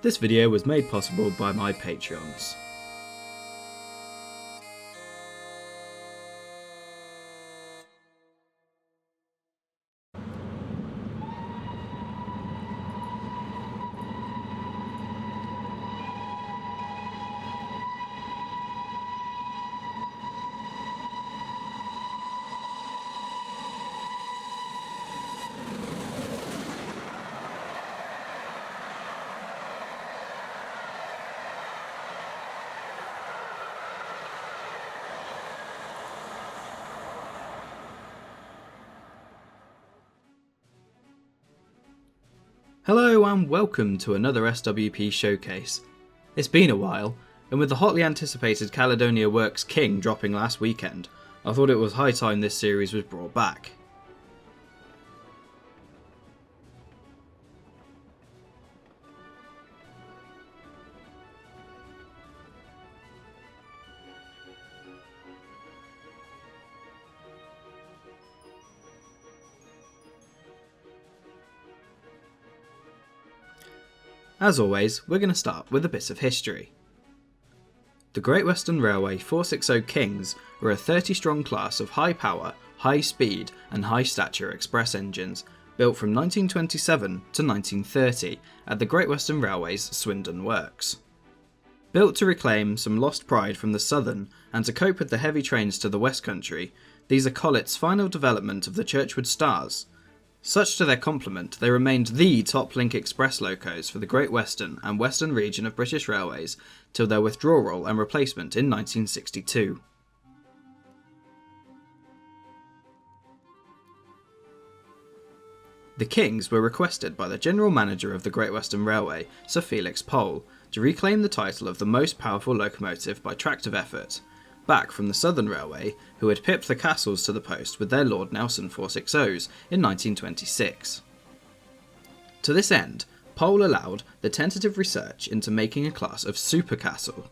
This video was made possible by my Patreons. Hello and welcome to another SWP Showcase. It's been a while, and with the hotly anticipated Caledonia Works King dropping last weekend, I thought it was high time this series was brought back. As always, we're going to start with a bit of history. The Great Western Railway 460 Kings were a 30-strong class of high-power, high-speed and high-stature express engines built from 1927 to 1930 at the Great Western Railway's Swindon Works. Built to reclaim some lost pride from the southern and to cope with the heavy trains to the West Country, these are Collett's final development of the Churchwood Stars. Such to their complement, they remained the top link express locos for the Great Western and Western region of British Railways till their withdrawal and replacement in 1962. The Kings were requested by the General Manager of the Great Western Railway, Sir Felix Pole, to reclaim the title of the most powerful locomotive by tractive effort, back from the Southern Railway, who had pipped the Castles to the post with their Lord Nelson 460s in 1926. To this end, Pole allowed the tentative research into making a class of Super Castle,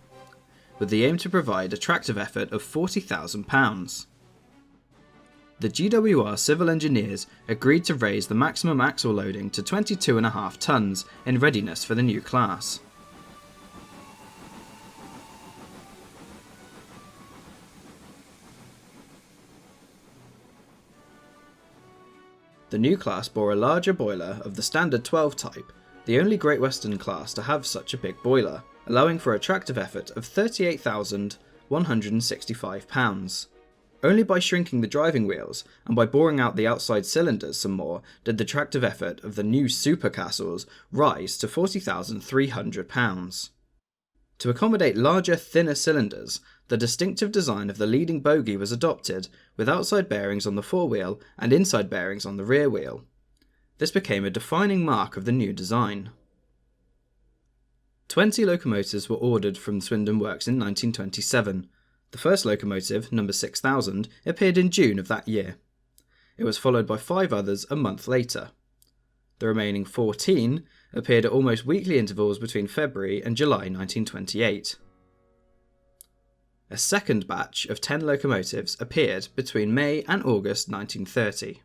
with the aim to provide a tractive effort of £40,000. The GWR civil engineers agreed to raise the maximum axle loading to 22.5 tonnes in readiness for the new class. The new class bore a larger boiler of the standard 12 type, the only Great Western class to have such a big boiler, allowing for a tractive effort of £38,165. Only by shrinking the driving wheels and by boring out the outside cylinders some more did the tractive effort of the new Super Castles rise to £40,300. To accommodate larger, thinner cylinders, the distinctive design of the leading bogie was adopted, with outside bearings on the forewheel and inside bearings on the rear wheel. This became a defining mark of the new design. 20 locomotives were ordered from Swindon Works in 1927. The first locomotive, number 6000, appeared in June of that year. It was followed by 5 others a month later. The remaining 14 appeared at almost weekly intervals between February and July 1928. A second batch of 10 locomotives appeared between May and August 1930.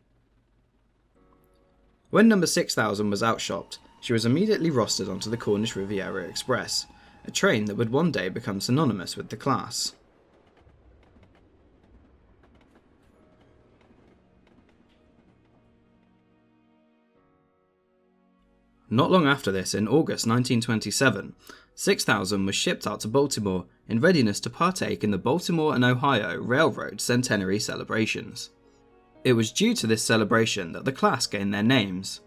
When number 6000 was outshopped, she was immediately rostered onto the Cornish Riviera Express, a train that would one day become synonymous with the class. Not long after this, in August 1927, 6000 was shipped out to Baltimore in readiness to partake in the Baltimore and Ohio Railroad Centenary celebrations. It was due to this celebration that the class gained their names.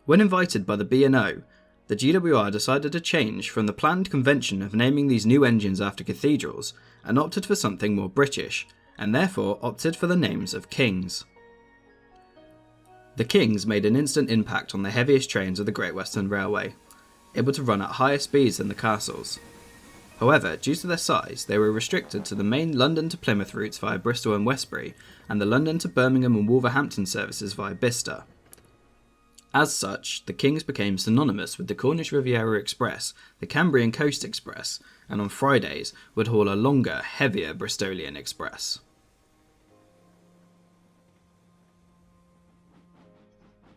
When invited by the B&O, the GWR decided to change from the planned convention of naming these new engines after cathedrals and opted for something more British, and therefore opted for the names of Kings. The Kings made an instant impact on the heaviest trains of the Great Western Railway, able to run at higher speeds than the Castles. However, due to their size, they were restricted to the main London to Plymouth routes via Bristol and Westbury, and the London to Birmingham and Wolverhampton services via Bicester. As such, the Kings became synonymous with the Cornish Riviera Express, the Cambrian Coast Express, and on Fridays would haul a longer, heavier Bristolian Express.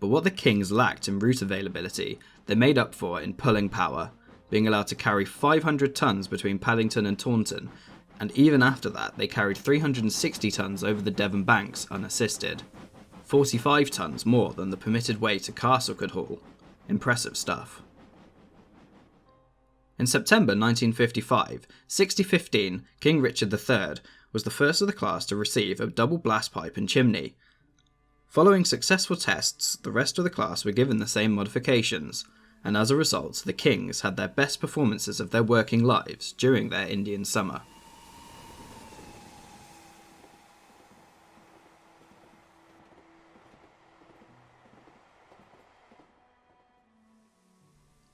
But what the Kings lacked in route availability, they made up for in pulling power. being allowed to carry 500 tonnes between Paddington and Taunton, and even after that they carried 360 tonnes over the Devon banks unassisted. 45 tonnes more than the permitted weight a castle could haul. Impressive stuff. In September 1955, 6015 King Richard III was the first of the class to receive a double blast pipe and chimney. Following successful tests, the rest of the class were given the same modifications, and as a result, the Kings had their best performances of their working lives during their Indian summer.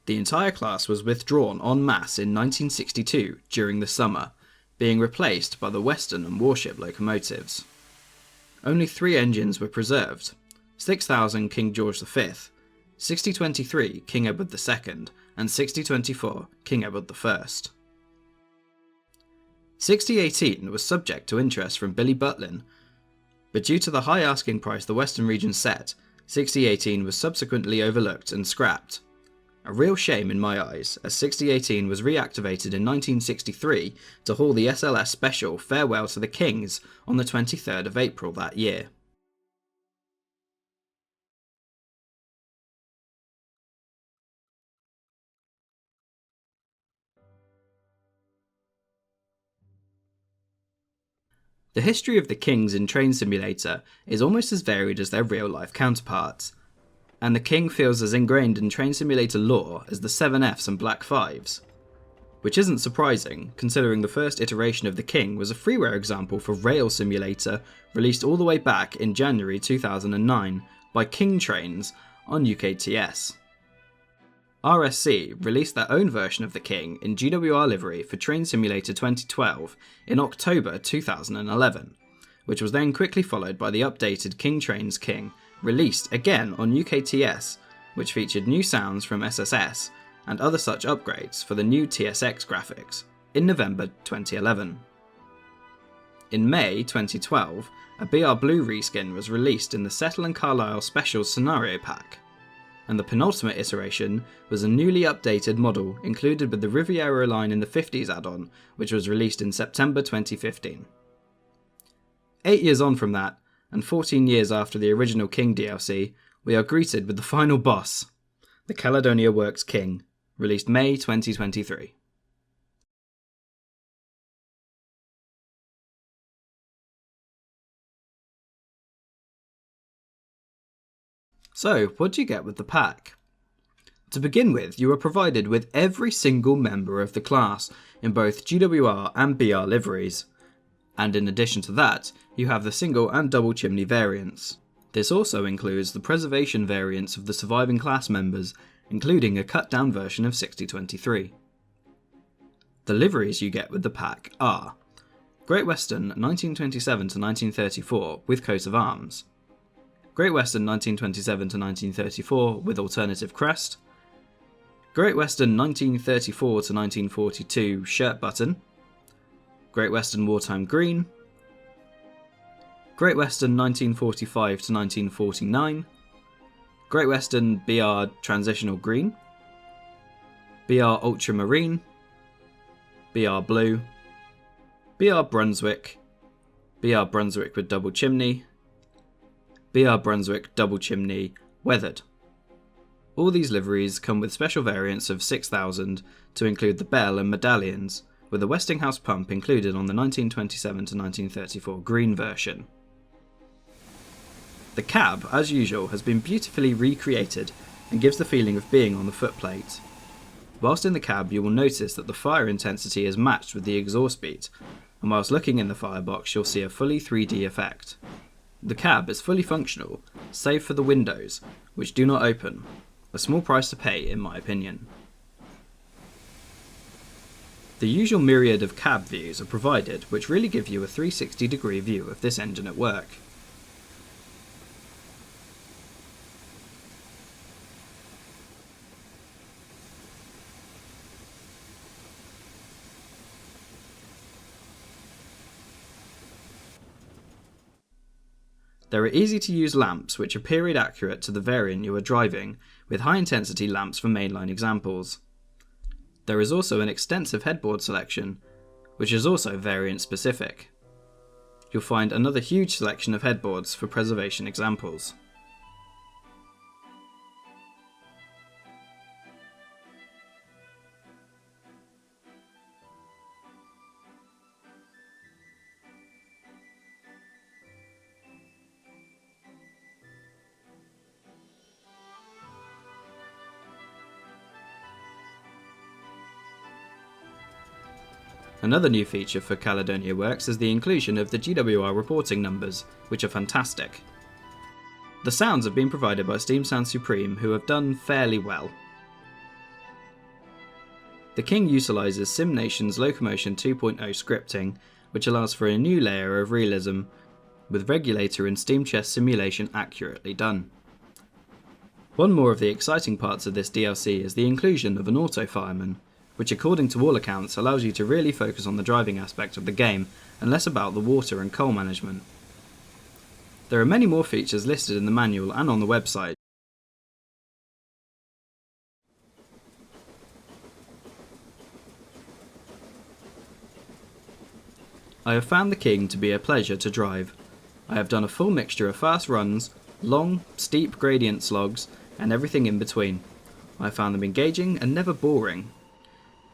The entire class was withdrawn en masse in 1962 during the summer, being replaced by the Western and Warship locomotives. Only 3 engines were preserved: 6000 King George V, 6023 King Edward II, and 6024 King Edward I. 6018 was subject to interest from Billy Butlin, but due to the high asking price the Western region set, 6018 was subsequently overlooked and scrapped. A real shame in my eyes, as 6018 was reactivated in 1963 to haul the SLS special Farewell to the Kings on the 23rd of April that year. The history of the Kings in Train Simulator is almost as varied as their real-life counterparts, and the King feels as ingrained in Train Simulator lore as the 7Fs and Black 5s. Which isn't surprising, considering the first iteration of the King was a freeware example for Rail Simulator released all the way back in January 2009 by King Trains on UKTS. RSC released their own version of the King in GWR livery for Train Simulator 2012 in October 2011, which was then quickly followed by the updated King Trains King, released again on UKTS, which featured new sounds from SSS and other such upgrades for the new TSX graphics, in November 2011. In May 2012, a BR Blue reskin was released in the Settle and Carlisle Special Scenario Pack, and the penultimate iteration was a newly updated model included with the Riviera line in the 50s add-on, which was released in September 2015. 8 years on from that, and 14 years after the original King DLC, we are greeted with the final boss, the Caledonia Works King, released May 2023. So, what do you get with the pack? To begin with, you are provided with every single member of the class in both GWR and BR liveries, and in addition to that, you have the single and double chimney variants. This also includes the preservation variants of the surviving class members, including a cut down version of 6023. The liveries you get with the pack are Great Western 1927 to 1934 with coat of arms, Great Western 1927 to 1934 with alternative crest, Great Western 1934 to 1942 shirt button, Great Western Wartime Green, Great Western 1945 to 1949, Great Western BR Transitional Green, BR Ultramarine, BR Blue, BR Brunswick, BR Brunswick with double chimney, BR Brunswick double chimney weathered. All these liveries come with special variants of 6000 to include the bell and medallions, with the Westinghouse pump included on the 1927 to 1934 green version. The cab, as usual, has been beautifully recreated and gives the feeling of being on the footplate. Whilst in the cab you will notice that the fire intensity is matched with the exhaust beat, and whilst looking in the firebox you'll see a fully 3D effect. The cab is fully functional, save for the windows, which do not open, a small price to pay in my opinion. The usual myriad of cab views are provided, which really give you a 360-degree view of this engine at work. There are easy to use lamps which are period accurate to the variant you are driving, with high intensity lamps for mainline examples. There is also an extensive headboard selection, which is also variant specific. You'll find another huge selection of headboards for preservation examples. Another new feature for Caledonia Works is the inclusion of the GWR reporting numbers, which are fantastic. The sounds have been provided by Steam Sound Supreme, who have done fairly well. The King utilises SimNation's Locomotion 2.0 scripting, which allows for a new layer of realism, with regulator and steam chest simulation accurately done. One more of the exciting parts of this DLC is the inclusion of an auto fireman, which according to all accounts allows you to really focus on the driving aspect of the game and less about the water and coal management. There are many more features listed in the manual and on the website. I have found the King to be a pleasure to drive. I have done a full mixture of fast runs, long, steep gradient slogs, and everything in between. I have found them engaging and never boring.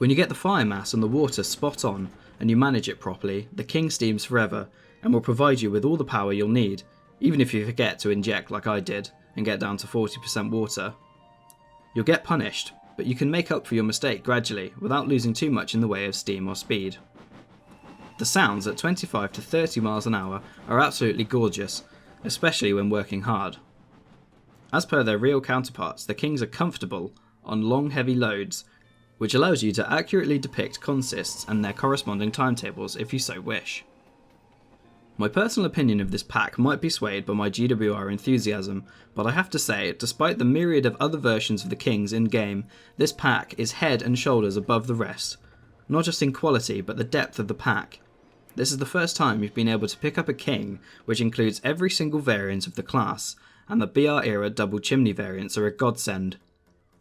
When you get the fire mass and the water spot on, and you manage it properly, the King steams forever, and will provide you with all the power you'll need, even if you forget to inject like I did, and get down to 40% water. You'll get punished, but you can make up for your mistake gradually, without losing too much in the way of steam or speed. The sounds at 25 to 30 miles an hour are absolutely gorgeous, especially when working hard. As per their real counterparts, the Kings are comfortable on long heavy loads, which allows you to accurately depict consists and their corresponding timetables if you so wish. My personal opinion of this pack might be swayed by my GWR enthusiasm, but I have to say, despite the myriad of other versions of the Kings in-game, this pack is head and shoulders above the rest, not just in quality but the depth of the pack. This is the first time you've been able to pick up a King which includes every single variant of the class, and the BR era double chimney variants are a godsend.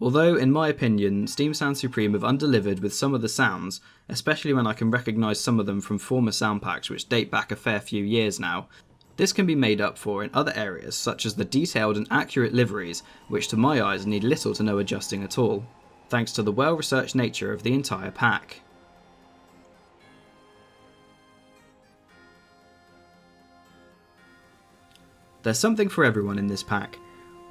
Although, in my opinion, Steam Sound Supreme have undelivered with some of the sounds, especially when I can recognise some of them from former sound packs which date back a fair few years now, this can be made up for in other areas such as the detailed and accurate liveries, which to my eyes need little to no adjusting at all, thanks to the well-researched nature of the entire pack. There's something for everyone in this pack,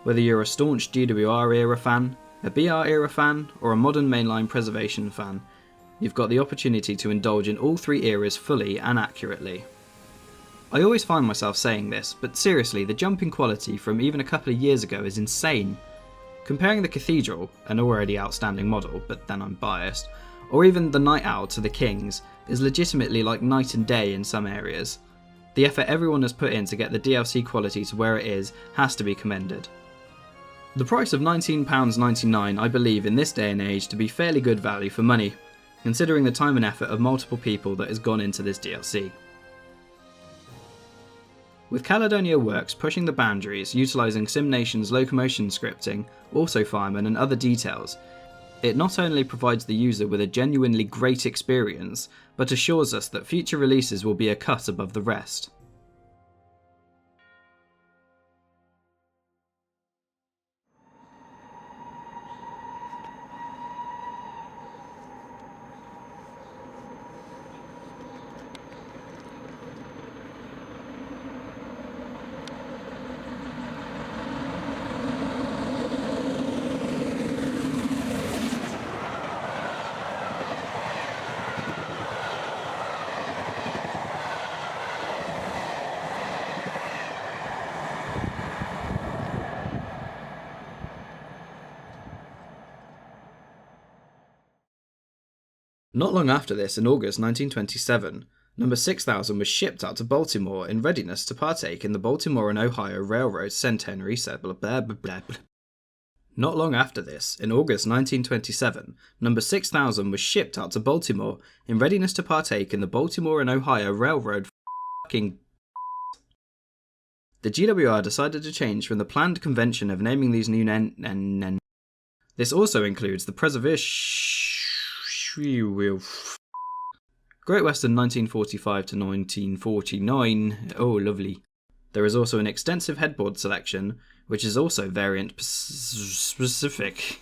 whether you're a staunch GWR era fan, a BR era fan, or a modern mainline preservation fan. You've got the opportunity to indulge in all three eras fully and accurately. I always find myself saying this, but seriously, the jump in quality from even a couple of years ago is insane. Comparing the Cathedral, an already outstanding model, but then I'm biased, or even the Night Owl to the Kings, is legitimately like night and day in some areas. The effort everyone has put in to get the DLC quality to where it is has to be commended. The price of £19.99 I believe in this day and age to be fairly good value for money, considering the time and effort of multiple people that has gone into this DLC. With Caledonia Works pushing the boundaries, utilising SimNation's locomotion scripting, auto firemen and other details, it not only provides the user with a genuinely great experience, but assures us that future releases will be a cut above the rest. Not long after this, in August 1927, number 6000 was shipped out to Baltimore in readiness to partake in the Baltimore and Ohio Railroad Centenary Not long after this, in August 1927, number 6000 was shipped out to Baltimore in readiness to partake in the Baltimore and Ohio Railroad The GWR decided to change from the planned convention of naming these new This also includes the preservation Great Western 1945 to 1949. Oh, lovely. There is also an extensive headboard selection, which is also variant specific.